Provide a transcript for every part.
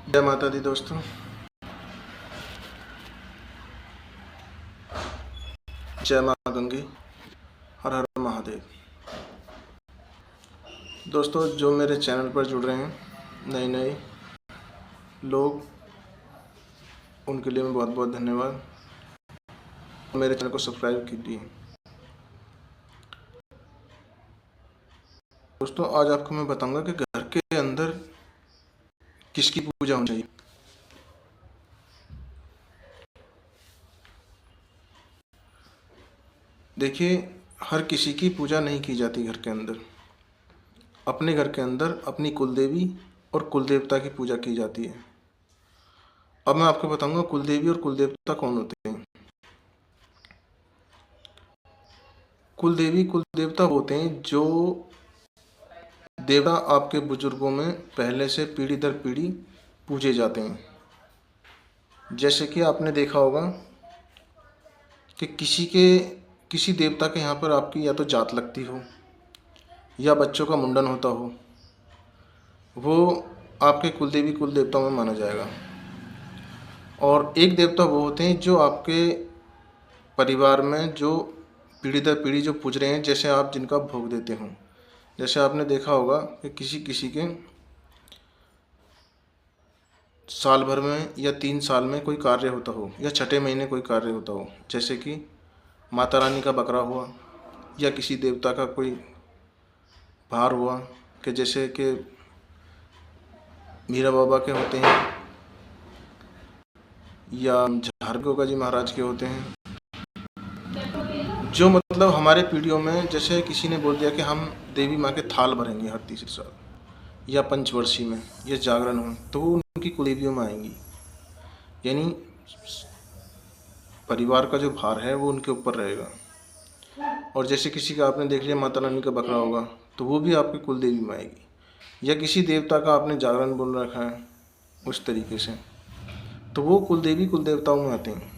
जय माता दी दोस्तों। जय माँ गंगे। हर हर महादेव। दोस्तों जो मेरे चैनल पर जुड़ रहे हैं नए नए लोग, उनके लिए मैं बहुत बहुत धन्यवाद। मेरे चैनल को सब्सक्राइब कीजिए। दोस्तों आज आपको मैं बताऊंगा कि घर के अंदर किसकी पूजा होनी चाहिए। देखिए, हर किसी की पूजा नहीं की जाती घर के अंदर। अपने घर के अंदर अपनी कुलदेवी और कुलदेवता की पूजा की जाती है। अब मैं आपको बताऊंगा कुलदेवी और कुलदेवता कौन होते हैं। कुलदेवी कुलदेवता होते हैं जो देवता आपके बुजुर्गों में पहले से पीढ़ी दर पीढ़ी पूजे जाते हैं। जैसे कि आपने देखा होगा कि किसी देवता के यहाँ पर आपकी या तो जात लगती हो या बच्चों का मुंडन होता हो, वो आपके कुलदेवी कुलदेवताओं में माना जाएगा। और एक देवता वो होते हैं जो आपके परिवार में जो पीढ़ी दर पीढ़ी जो पूज रहे हैं, जैसे आप जिनका भोग देते हो। जैसे आपने देखा होगा कि किसी किसी के साल भर में या 3 साल में कोई कार्य होता हो या छठे महीने कोई कार्य होता हो, जैसे कि माता रानी का बकरा हुआ या किसी देवता का कोई भार हुआ, कि जैसे कि मीरा बाबा के होते हैं या झारगोगा जी महाराज के होते हैं। जो मतलब हमारे पीढ़ियों में जैसे किसी ने बोल दिया कि हम देवी माँ के थाल भरेंगे हर तीसरे साल या पंचवर्षीय में या जागरण हो, तो वो उनकी कुलदेवियों में आएंगी। यानी परिवार का जो भार है वो उनके ऊपर रहेगा। और जैसे किसी का आपने देख लिया माता रानी का बकरा होगा, तो वो भी आपकी कुलदेवी में आएगी। या किसी देवता का आपने जागरण बोल रखा है उस तरीके से, तो वो कुलदेवी कुलदेवताओं में आते हैं।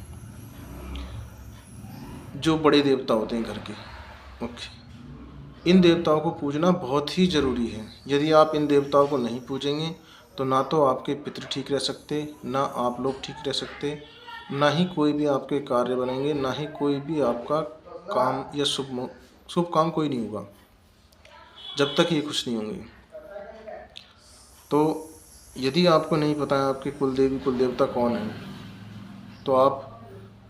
जो बड़े देवता होते हैं घर के मुख्य, इन देवताओं को पूजना बहुत ही ज़रूरी है। यदि आप इन देवताओं को नहीं पूजेंगे तो ना तो आपके पितृ ठीक रह सकते, ना आप लोग ठीक रह सकते, ना ही कोई भी आपके कार्य बनेंगे, ना ही कोई भी आपका काम या शुभ काम कोई नहीं होगा जब तक ये खुश नहीं होंगे। तो यदि आपको नहीं पता है आपके कुलदेवी कुलदेवता कौन है, तो आप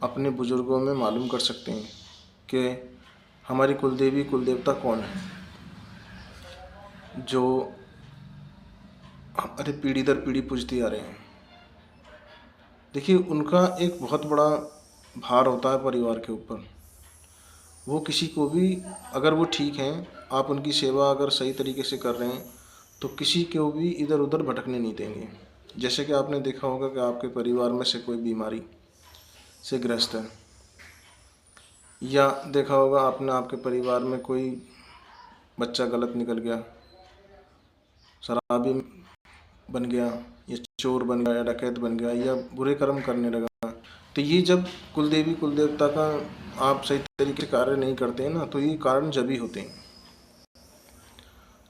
अपने बुजुर्गों में मालूम कर सकते हैं कि हमारी कुलदेवी कुलदेवता कौन है, जो हमारे पीढ़ी दर पीढ़ी पूजती आ रहे हैं। देखिए, उनका एक बहुत बड़ा भार होता है परिवार के ऊपर। वो किसी को भी, अगर वो ठीक हैं, आप उनकी सेवा अगर सही तरीके से कर रहे हैं, तो किसी को भी इधर उधर भटकने नहीं देंगे। जैसे कि आपने देखा होगा कि आपके परिवार में से कोई बीमारी से ग्रस्त है, या देखा होगा आपने आपके परिवार में कोई बच्चा गलत निकल गया, शराबी बन गया या चोर बन गया या डकैत बन गया या बुरे कर्म करने लगा, तो ये जब कुलदेवी कुलदेवता का आप सही तरीके से कार्य नहीं करते हैं ना, तो ये कारण जब ही होते हैं।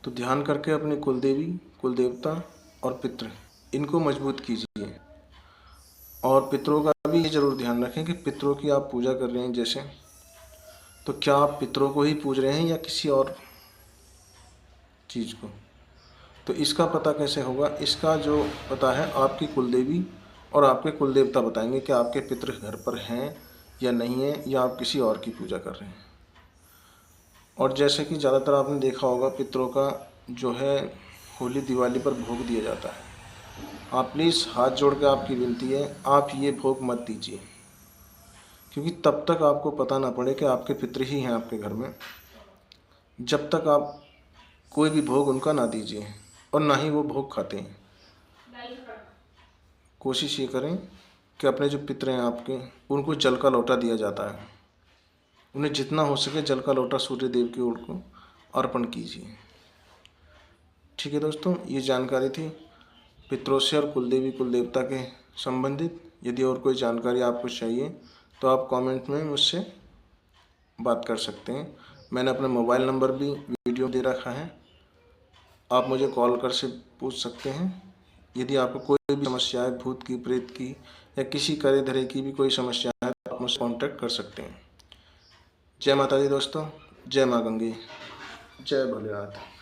तो ध्यान करके अपने कुलदेवी कुलदेवता और पितृ इनको मजबूत कीजिए। और पितरों का भी ये जरूर ध्यान रखें कि पितरों की आप पूजा कर रहे हैं जैसे, तो क्या आप पितरों को ही पूज रहे हैं या किसी और चीज़ को। तो इसका पता कैसे होगा? इसका जो पता है आपकी कुलदेवी और आपके कुलदेवता बताएंगे कि आपके पितृ घर पर हैं या नहीं है, या आप किसी और की पूजा कर रहे हैं। और जैसे कि ज़्यादातर आपने देखा होगा पितरों का जो है होली दिवाली पर भोग दिया जाता है। आप प्लीज़ हाथ जोड़ के आपकी विनती है, आप ये भोग मत दीजिए, क्योंकि तब तक आपको पता ना पड़े कि आपके पितृ ही हैं आपके घर में, जब तक आप कोई भी भोग उनका ना दीजिए और ना ही वो भोग खाते हैं। कोशिश ये करें कि अपने जो पितृ हैं आपके, उनको जल का लोटा दिया जाता है। उन्हें जितना हो सके जल का लोटा सूर्य देव की ओर को अर्पण कीजिए। ठीक है दोस्तों, ये जानकारी थी पितरों से और कुलदेवी कुलदेवता के संबंधित। यदि और कोई जानकारी आपको चाहिए तो आप कमेंट में मुझसे बात कर सकते हैं। मैंने अपना मोबाइल नंबर भी वीडियो दे रखा है, आप मुझे कॉल कर से पूछ सकते हैं यदि आपको कोई भी समस्या है, भूत की, प्रेत की या किसी करे धरे की भी कोई समस्या है, तो आप मुझसे कॉन्टैक्ट कर सकते हैं। जय माता दी दोस्तों, जय माँ गंगे, जय भोलेनाथ।